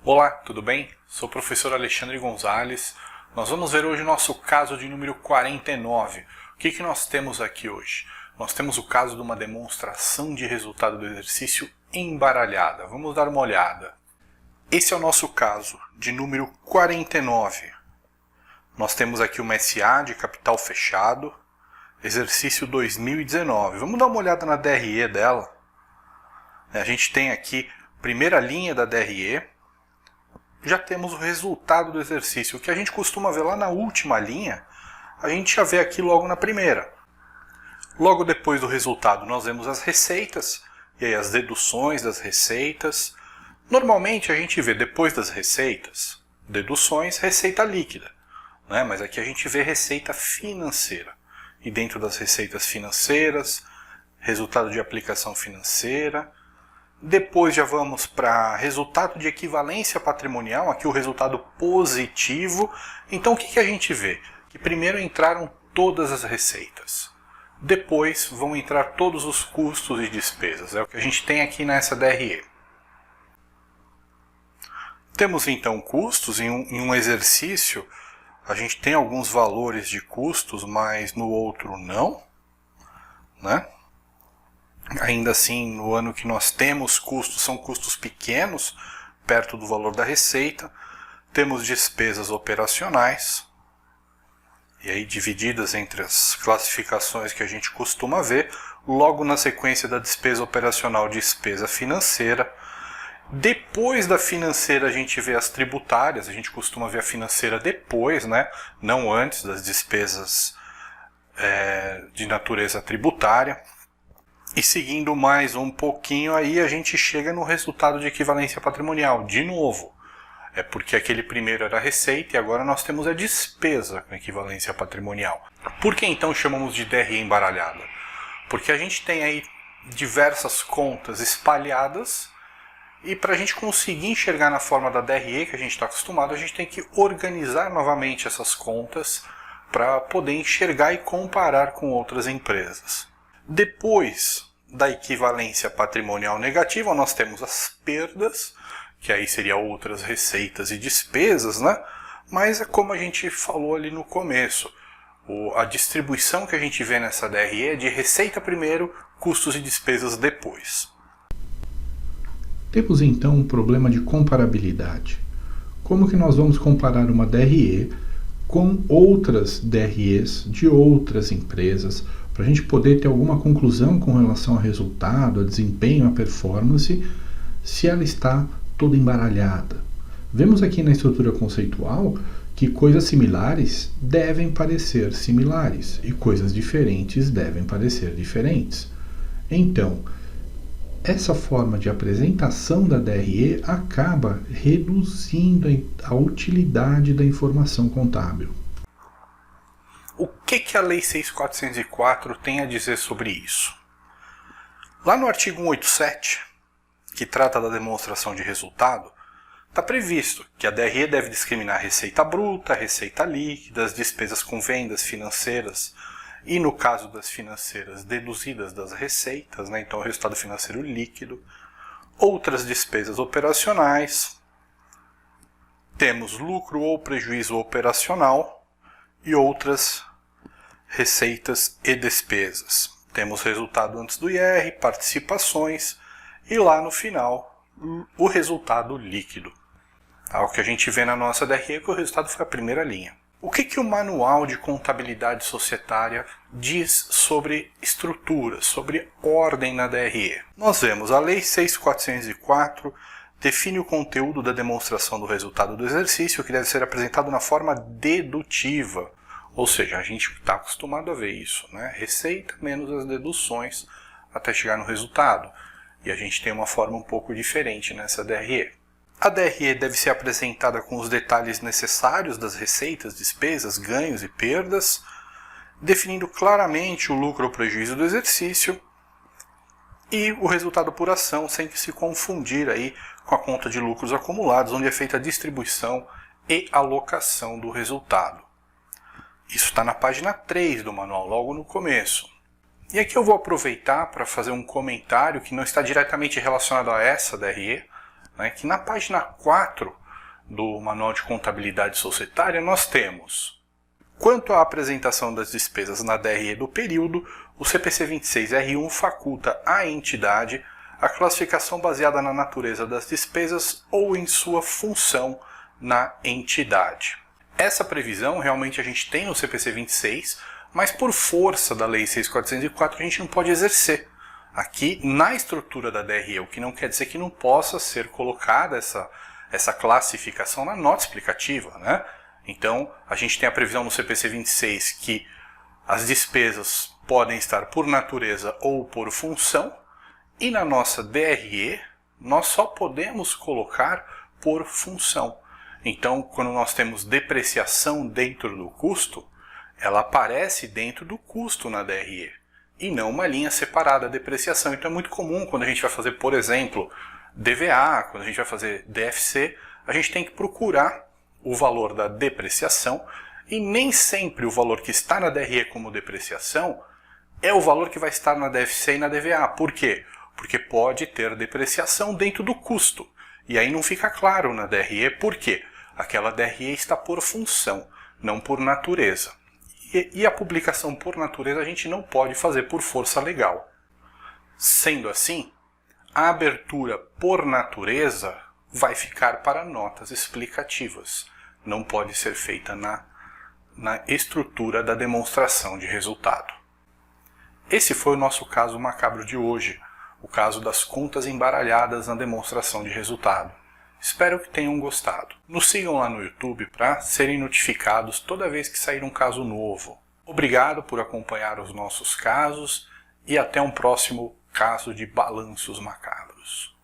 Olá, tudo bem? Sou o professor Alexandre Gonzalez. Nós vamos ver hoje o nosso caso de número 49. O que nós temos aqui hoje? Nós temos o caso de uma demonstração de resultado do exercício embaralhada. Vamos dar uma olhada. Esse é o nosso caso de número 49. Nós temos aqui uma SA de capital fechado, exercício 2019. Vamos dar uma olhada na DRE dela. A gente tem aqui a primeira linha da DRE. Já temos o resultado do exercício. O que a gente costuma ver lá na última linha, a gente já vê aqui logo na primeira. Logo depois do resultado nós vemos as receitas, e aí as deduções das receitas. Normalmente a gente vê depois das receitas, deduções, receita líquida, né? Mas aqui a gente vê receita financeira. E dentro das receitas financeiras, resultado de aplicação financeira. Depois já vamos para resultado de equivalência patrimonial, aqui o resultado positivo. Então o que a gente vê? Que primeiro entraram todas as receitas. Depois vão entrar todos os custos e despesas. É o que a gente tem aqui nessa DRE. Temos então custos. Em um exercício a gente tem alguns valores de custos, mas no outro não, né? Ainda assim, no ano que nós temos custos, são custos pequenos, perto do valor da receita. Temos despesas operacionais, e aí divididas entre as classificações que a gente costuma ver. Logo na sequência da despesa operacional, despesa financeira. Depois da financeira a gente vê as tributárias, a gente costuma ver a financeira depois, né? Não antes das despesas de natureza tributária. E seguindo mais um pouquinho aí, a gente chega no resultado de equivalência patrimonial. De novo, é porque aquele primeiro era a receita e agora nós temos a despesa com equivalência patrimonial. Por que então chamamos de DRE embaralhada? Porque a gente tem aí diversas contas espalhadas e para a gente conseguir enxergar na forma da DRE que a gente está acostumado, a gente tem que organizar novamente essas contas para poder enxergar e comparar com outras empresas. Depois da equivalência patrimonial negativa, nós temos as perdas, que aí seriam outras receitas e despesas, né? Mas é como a gente falou ali no começo, a distribuição que a gente vê nessa DRE é de receita primeiro, custos e despesas depois. Temos então um problema de comparabilidade. Como que nós vamos comparar uma DRE com outras DREs de outras empresas, para a gente poder ter alguma conclusão com relação ao resultado, a desempenho, a performance, se ela está toda embaralhada. Vemos aqui na estrutura conceitual que coisas similares devem parecer similares e coisas diferentes devem parecer diferentes. Então, essa forma de apresentação da DRE acaba reduzindo a utilidade da informação contábil. O que a Lei 6.404 tem a dizer sobre isso? Lá no artigo 187, que trata da demonstração de resultado, está previsto que a DRE deve discriminar receita bruta, receita líquida, as despesas com vendas financeiras e, no caso das financeiras, deduzidas das receitas, né? Então o resultado financeiro líquido, outras despesas operacionais, temos lucro ou prejuízo operacional, e outras receitas e despesas. Temos resultado antes do IR, participações e lá no final o resultado líquido. O que a gente vê na nossa DRE é que o resultado foi a primeira linha. O que o Manual de Contabilidade Societária diz sobre estrutura, sobre ordem na DRE? Nós vemos a Lei 6.404 define o conteúdo da demonstração do resultado do exercício, que deve ser apresentado na forma dedutiva. Ou seja, a gente está acostumado a ver isso, né? Receita menos as deduções até chegar no resultado. E a gente tem uma forma um pouco diferente nessa DRE. A DRE deve ser apresentada com os detalhes necessários das receitas, despesas, ganhos e perdas, definindo claramente o lucro ou prejuízo do exercício e o resultado por ação, sem que se confundir aí com a conta de lucros acumulados, onde é feita a distribuição e alocação do resultado. Isso está na página 3 do manual, logo no começo. E aqui eu vou aproveitar para fazer um comentário que não está diretamente relacionado a essa DRE, né, que na página 4 do Manual de Contabilidade Societária nós temos: quanto à apresentação das despesas na DRE do período, o CPC 26R1 faculta à entidade a classificação baseada na natureza das despesas ou em sua função na entidade. Essa previsão realmente a gente tem no CPC 26, mas por força da Lei 6.404 a gente não pode exercer aqui na estrutura da DRE, o que não quer dizer que não possa ser colocada essa classificação na nota explicativa, né? Então, a gente tem a previsão no CPC 26 que as despesas podem estar por natureza ou por função, e na nossa DRE nós só podemos colocar por função. Então, quando nós temos depreciação dentro do custo, ela aparece dentro do custo na DRE, e não uma linha separada, depreciação. Então é muito comum quando a gente vai fazer, por exemplo, DVA, quando a gente vai fazer DFC, a gente tem que procurar o valor da depreciação, e nem sempre o valor que está na DRE como depreciação é o valor que vai estar na DFC e na DVA. Por quê? Porque pode ter depreciação dentro do custo, e aí não fica claro na DRE por quê. Aquela DRE está por função, não por natureza. E a publicação por natureza a gente não pode fazer por força legal. Sendo assim, a abertura por natureza vai ficar para notas explicativas. Não pode ser feita na estrutura da demonstração de resultado. Esse foi o nosso caso macabro de hoje, o caso das contas embaralhadas na demonstração de resultado. Espero que tenham gostado. Nos sigam lá no YouTube para serem notificados toda vez que sair um caso novo. Obrigado por acompanhar os nossos casos e até um próximo caso de balanços macabros.